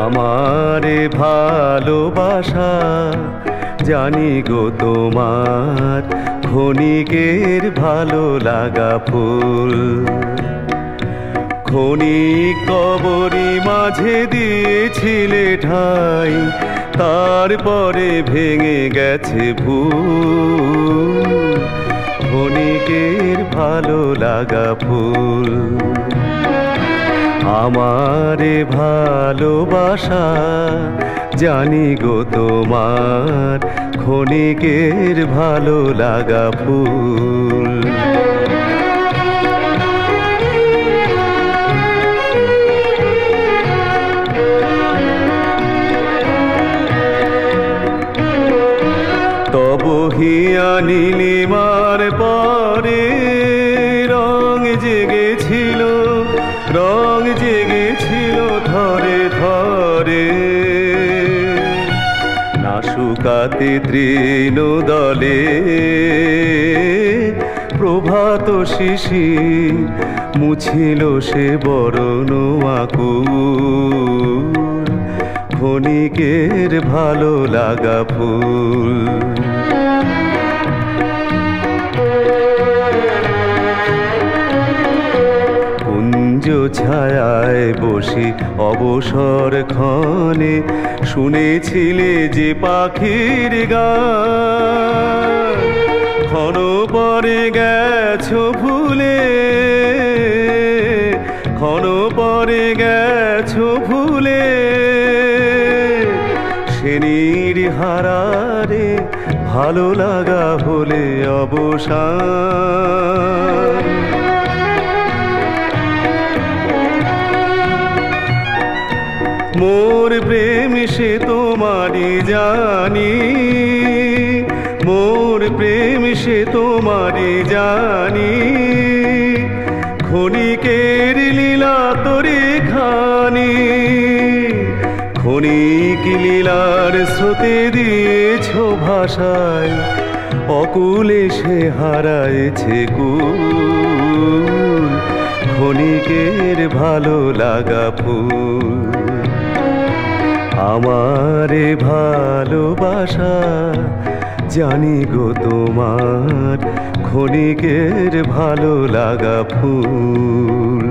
আমারে ভালোবাসা জানি গো তোমার ক্ষণিকের ভালো লাগা ফুল। ক্ষণিক কবরি মাঝে দিয়েছিলে ঠাই, তারপরে ভেঙে গেছে ভুল। ক্ষণিকের ভালো লাগা ফুল। আমারে ভালোবাসা জানি গো তোমার ক্ষণিকের ভালো লাগা ফুল। তব হিয়া নীলিমার পরে রং জেগেছিল, রং জেগেছিল ধরে ধরে। না শুকাতে তৃণ দলে প্রভাত শিশির মুছিল সে বরণ আকুল। ক্ষণিকের ভালো লাগা ফুল। কুঞ্জ ছায়ায় বসে অবসর ক্ষণে শুনেছিলে যে পাখির গান। ক্ষণ পরে গেছো ভুলে, ক্ষণ পরে গেছো ভুলে। সেনির হারারে ভালো লাগা হলে অবসান। মোর প্রেম সে তোমারই জানি, মোর প্রেম সে তোমারই জানি। ক্ষণিকের লীলা তোরে খানি, ক্ষণিক লীলার স্রোতে দিয়েছ ভাষায়। অকুলে সে হারাইছে কুল। ক্ষণিকের ভালো লাগা ফুল। আমারে ভালোবাসা জানি গো তোমার ক্ষণিকের ভালো লাগা ফুল।